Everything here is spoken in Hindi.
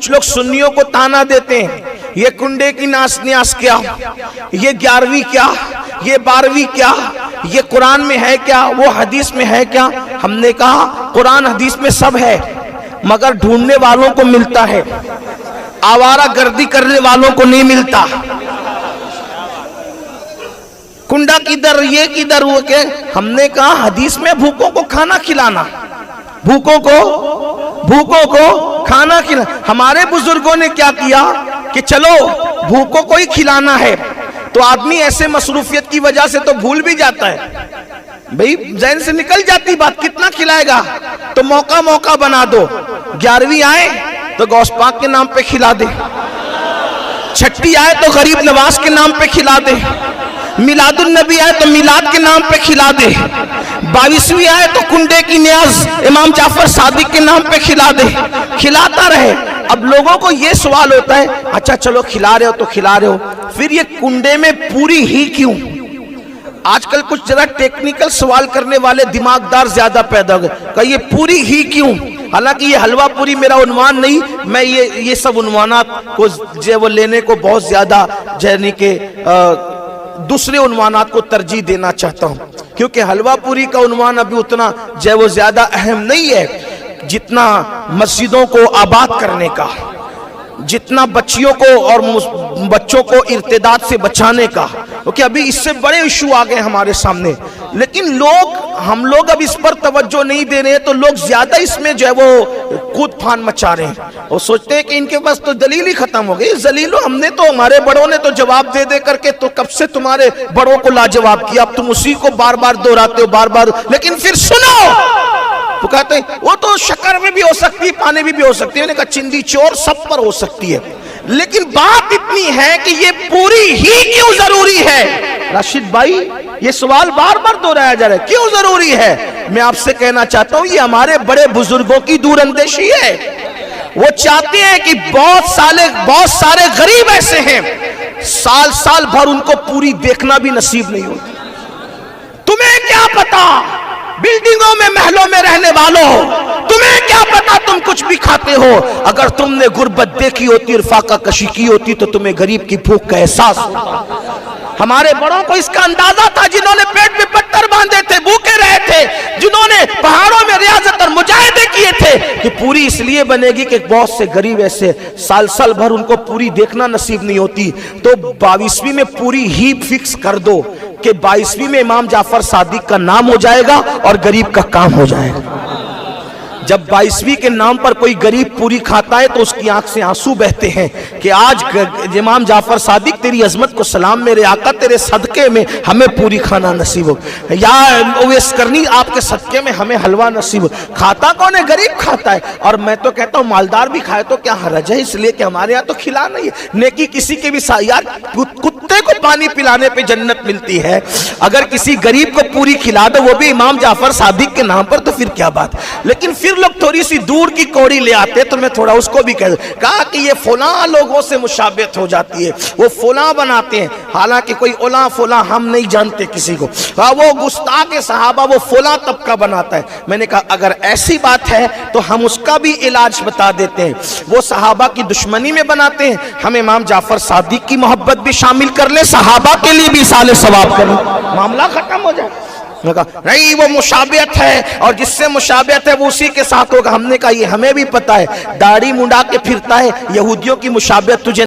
कुछ लोग सुन्नियों को ताना देते हैं, ये कुंडे की नास न्यास क्या, ये 11वीं क्या, ये 12वीं क्या, ये कुरान में है क्या, वो हदीस में है क्या। हमने कहा कुरान हदीस में सब है, मगर ढूंढने वालों को मिलता है, आवारा गर्दी करने वालों को नहीं मिलता। कुंडा किधर, ये किधर, वो के। हमने कहा हदीस में भूखों को खाना खिलाना, भूखों को खाना खिलाना। हमारे बुजुर्गों ने क्या किया कि चलो भूखों को ही खिलाना है, तो आदमी ऐसे मसरूफियत की वजह से तो भूल भी जाता है, भाई जहन से निकल जाती बात, कितना खिलाएगा, तो मौका बना दो। 11वीं आए तो गौस पाक के नाम पे खिला दे, छठी आए तो गरीब नवाज के नाम पे खिला दे, मिलादुन नबी आए तो मिलाद के नाम पे खिला दे, 22वीं आए तो कुंडे की न्याज इमाम जाफर सादिक के नाम पे खिला दे, खिलाता रहे। अब लोगों को ये सवाल होता है, अच्छा चलो खिला रहे हो तो खिला रहे हो, फिर ये कुंडे में पूरी ही क्यों? आजकल कुछ जरा टेक्निकल सवाल करने वाले दिमागदार ज्यादा पैदा हो गए, कहिए पूरी ही क्यों? हालांकि ये हलवा पूरी मेरा उन्वान नहीं, मैं ये सब उन्वानात को जो वो लेने को बहुत ज्यादा जैनी के दूसरे उन्वानात को तरजीह देना चाहता हूं, क्योंकि हलवा पूरी का उन्वान अभी उतना जो वो ज्यादा अहम नहीं है जितना मस्जिदों को आबाद करने का, जितना बच्चियों को और बच्चों को इर्तिदाद से बचाने का, क्योंकि अभी इससे बड़े इशू आ गए हमारे सामने। लेकिन हम लोग अब इस पर तवज्जो नहीं दे रहे हैं, तो लोग ज्यादा इसमें जो है वो कूद फान मचा रहे हैं और सोचते हैं कि इनके पास तो दलील ही खत्म हो गई। जलीलो हमने तो, हमारे बड़ों ने तो जवाब दे करके तो कब से तुम्हारे बड़ों को लाजवाब किया, अब तुम उसी को बार बार दोहराते हो बार बार। लेकिन फिर सुनो, तो कहते हैं वो तो शक्कर में भी हो सकती है, पानी में भी हो सकती है, मैंने कहा चिंदी चोर सब पर हो सकती है, लेकिन बात इतनी है कि ये पूरी ही क्यों जरूरी है? राशिद भाई ये सवाल बार बार दोहराया जा रहा है, क्यों जरूरी है? मैं आपसे कहना चाहता हूं ये हमारे बड़े बुजुर्गों की दूरअंदेशी है। वो चाहते हैं कि बहुत सारे गरीब ऐसे हैं साल भर उनको पूरी देखना भी नसीब नहीं होती। तुम्हें क्या पता बिल्डिंगों में महलों में रहने वालों, तुम्हें क्या पता तुम कुछ भी खाते हो? अगर तुमने गुर्बत देखी होती और फाका कशी की होती तो तुम्हें गरीब की भूख का एहसास होता। हमारे बड़ों को इसका अंदाजा था, जिन्होंने पेट में पत्थर बांधे थे, भूखे रहे थे, जिन्होंने पहाड़ों में रियाजत और मुजाहिदे किए थे कि पूरी इसलिए बनेगी कि बहुत से गरीब ऐसे साल भर उनको पूरी देखना नसीब नहीं होती, तो 22वीं में पूरी ही फिक्स कर दो कि 22वीं में इमाम जाफर सादिक का नाम हो जाएगा और गरीब का काम हो जाएगा। जब 22वीं के नाम पर कोई गरीब पूरी खाता है तो उसकी आंख से आंसू बहते हैं कि आज इमाम जाफर सादिक तेरी अजमत को सलाम, मेरे आका तेरे सदके में हमें पूरी खाना नसीब हो, या ओवैस करनी आपके सदके में हमें हलवा नसीब हो। खाता कौन है? गरीब खाता है। और मैं तो कहता हूँ मालदार भी खाए तो क्या हरज है, इसलिए कि हमारे यहाँ तो खिला नहीं है। नेकी किसी के भी यार, कुत्ते को पानी पिलाने पे जन्नत मिलती है, अगर किसी गरीब को पूरी खिला दो वो भी इमाम जाफर सादिक के नाम पर, तो फिर क्या बात। लेकिन फिर लोग थोड़ी सी दूर की कौड़ी ले आते, तो मैं थोड़ा उसको भी कहा कि ये फलां लोगों से मुशाबियत हो जाती है, वो फलां बनाते हैं, हालांकि कोई ओला फला हम नहीं जानते किसी को, वो गुस्ताख सहाबा वो फलां तबका बनाता है। मैंने कहा अगर ऐसी बात है तो हम उसका भी इलाज बता देते हैं, वो सहाबा की दुश्मनी में बनाते हैं, हम इमाम जाफर सादिक की मोहब्बत भी शामिल कर ले, सहाबा के लिए भी साले सवाब करें, मामला खत्म हो जाए। नहीं वो मुशाबियत है और जिससे मुशाबियत है वो उसी के साथ होगा। हमने कहा ये हमें भी पता है, दाढ़ी मुंडा के फिरता है, यहूदियों की मुशाबियत तुझे